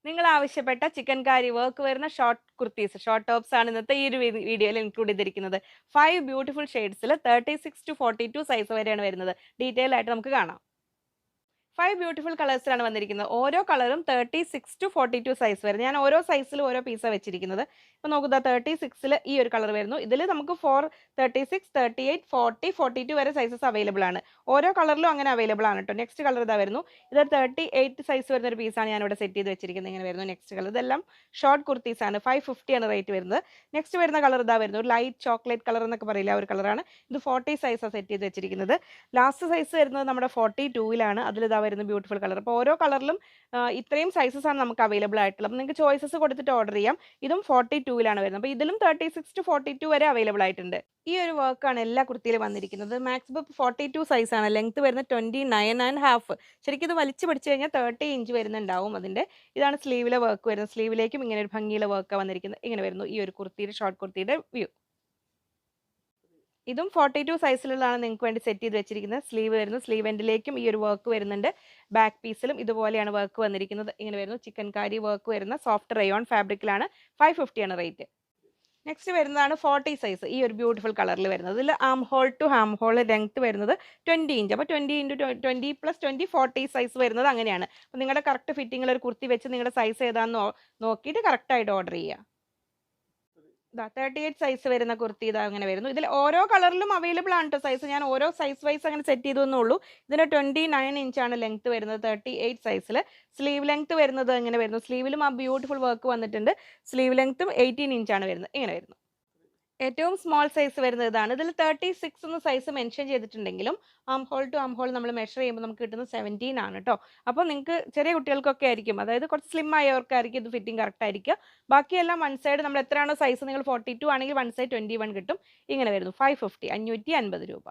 നിങ്ങൾ ആവശ്യപ്പെട്ട ചിക്കൻ കാരി വർക്ക് വരുന്ന ഷോർട്ട് കുർത്തീസ്, ഷോർട്ട് ടോപ്സ് ആണ് ഇന്നത്തെ ഈ ഒരു വീഡിയോയിൽ ഇൻക്ലൂഡ് ചെയ്തിരിക്കുന്നത്. 5 ബ്യൂട്ടിഫുൾ ഷെയ്ഡ്സിൽ 36 to 42 സൈസ് വരെയാണ് വരുന്നത്. ഡീറ്റെയിൽ ആയിട്ട് നമുക്ക് കാണാം. 5 ബ്യൂട്ടിഫുൾ കളേഴ്സിലാണ് വന്നിരിക്കുന്നത്. ഓരോ കളറും 36 to 42 സൈസ് വരെ. ഞാൻ ഓരോ സൈസിലും ഓരോ പീസാണ് വെച്ചിരിക്കുന്നത്. ഇപ്പോൾ നോക്കുക 36ൽ ഈ ഒരു കളർ വരുന്നു. ഇതിൽ നമുക്ക് 36, 38, 40, 42 വരെ സൈസസ് അവൈലബിൾ ആണ്. ഓരോ കളറിലും അങ്ങനെ അവൈലബിൾ ആണ് കേട്ടോ. നെക്സ്റ്റ് കളർ ഇതാ വരുന്നു. ഇത് 38 സൈസ് വരുന്ന ഒരു പീസാണ് ഞാൻ ഇവിടെ സെറ്റ് ചെയ്ത് വെച്ചിരിക്കുന്നത്. ഇങ്ങനെ വരുന്നു നെക്സ്റ്റ് കളർ. ഇതെല്ലാം ഷോർട്ട് കുർത്തീസ് ആണ്. 550 ആണ് റേറ്റ് വരുന്നത്. നെക്സ്റ്റ് വരുന്ന കളർ ഇതാ വരുന്നു. ഒരു ലൈറ്റ് ചോക്ലേറ്റ് കളർ എന്നൊക്കെ പറയില്ല, ആ ഒരു കളറാണ്. ഇത് 40 സൈസാണ് സെറ്റ് ചെയ്ത് വെച്ചിരിക്കുന്നത്. ലാസ്റ്റ് സൈസ് വരുന്നത് നമ്മുടെ 42ലാണ്. അതിലിതാ വരുന്ന ബ്യൂട്ടിഫുൾ കളർ. അപ്പോൾ ഓരോ കളറിലും ഇത്രയും സൈസസ് ആണ് നമുക്ക് അവൈലബിൾ ആയിട്ടുള്ളത്. അപ്പോൾ നിങ്ങൾക്ക് ചോയ്സസ് കൊടുത്തിട്ട് ഓർഡർ ചെയ്യാം. ഇതും 42ലാണ് വരുന്നത്. അപ്പോൾ ഇതിലും 36 to 42 വരെ അവൈലബിൾ ആയിട്ടുണ്ട്. ഈ ഒരു വർക്കാണ് എല്ലാ കുർത്തിയിലും വന്നിരിക്കുന്നത്. മാക്സിമം 42 സൈസ് ആണ്. ലെങ്ത് വരുന്നത് 29.5. ശരിക്കും ഇത് വലിച്ചു പിടിച്ചു കഴിഞ്ഞാൽ 30 ഇഞ്ച് വരുന്നുണ്ടാവും അതിന്റെ. ഇതാണ് സ്ലീവിലെ വർക്ക് വരുന്നത്. സ്ലീവിലേക്കും ഇങ്ങനെ ഒരു ഭംഗിയുള്ള വർക്കാണ് വന്നിരിക്കുന്നത്. ഇങ്ങനെ വരുന്നു ഈ ഒരു കുർത്തിയുടെ, ഷോർട്ട് കുർത്തിയുടെ വ്യൂ. ഇതും 42 സൈസിലുള്ളതാണ് നിങ്ങൾക്ക് വേണ്ടി സെറ്റ് ചെയ്ത് വെച്ചിരിക്കുന്നത്. സ്ലീവ് വരുന്നു. സ്ലീവ് എൻഡിലേക്കും ഈ ഒരു വർക്ക് വരുന്നുണ്ട്. ബാക്ക് പീസിലും ഇതുപോലെയാണ് വർക്ക് വന്നിരിക്കുന്നത്. ഇങ്ങനെ വരുന്നു ചിക്കൻ കാരി വർക്ക് വരുന്ന സോഫ്റ്റ് റയോൺ ഫാബ്രിക്കിലാണ്. 550 ആണ് റേറ്റ്. നെക്സ്റ്റ് വരുന്നതാണ് 40 സൈസ്. ഈ ഒരു ബ്യൂട്ടിഫുൾ കളറിൽ വരുന്നത്. ഇതിൽ arm hole to arm hole length വരുന്നത് 20 ഇഞ്ച്. അപ്പോൾ 20 × 20 + 20 40 സൈസ് വരുന്നത് അങ്ങനെയാണ്. അപ്പോൾ നിങ്ങളുടെ കറക്റ്റ് ഫിറ്റിങ്ങിൽ ഒരു കുർത്തി വെച്ച് നിങ്ങളുടെ സൈസ് ഏതാണെന്ന് നോക്കിയിട്ട് കറക്റ്റായിട്ട് ഓർഡർ ചെയ്യുക. 38 സൈസ് വരുന്ന കുർത്തി ഇതാ അങ്ങനെ വരുന്നു. ഇതിൽ ഓരോ കളറിലും അവൈലബിൾ ആണ് കേട്ടോ സൈസ്. ഞാൻ ഓരോ സൈസ് വൈസ് അങ്ങനെ സെറ്റ് ചെയ്തു എന്നുള്ളൂ. ഇതിന് 29 ഇഞ്ചാണ് ലെങ്ത് വരുന്നത് 38 സൈസിൽ. സ്ലീവ് ലെങ്ത് വരുന്നത് എങ്ങനെ വരുന്നു? സ്ലീവിലും ആ ബ്യൂട്ടിഫുൾ വർക്ക് വന്നിട്ടുണ്ട്. സ്ലീവ് ലെങ്ത്തും 18 ഇഞ്ചാണ് വരുന്നത്. ഇങ്ങനെ വരുന്നു. ഏറ്റവും സ്മോൾ സൈസ് വരുന്നത് ഇതാണ്. ഇതിൽ 36 എന്ന സൈസ് മെൻഷൻ ചെയ്തിട്ടുണ്ടെങ്കിലും arm hole to arm hole നമ്മൾ മെഷർ ചെയ്യുമ്പോൾ നമുക്ക് കിട്ടുന്നത് 17 ആണ് കേട്ടോ. അപ്പോൾ നിങ്ങൾക്ക് ചെറിയ കുട്ടികൾക്കൊക്കെ ആയിരിക്കും, അതായത് കുറച്ച് സ്ലിം ആയവർക്കായിരിക്കും ഇത് ഫിറ്റിംഗ് കറക്റ്റ് ആയിരിക്കുക. ബാക്കിയെല്ലാം വൺ സൈഡ് നമ്മൾ എത്രയാണോ സൈസ്, നിങ്ങൾ 42 ആണെങ്കിൽ വൺ സൈഡ് 21 കിട്ടും. ഇങ്ങനെ വരുന്നു 550 രൂപ.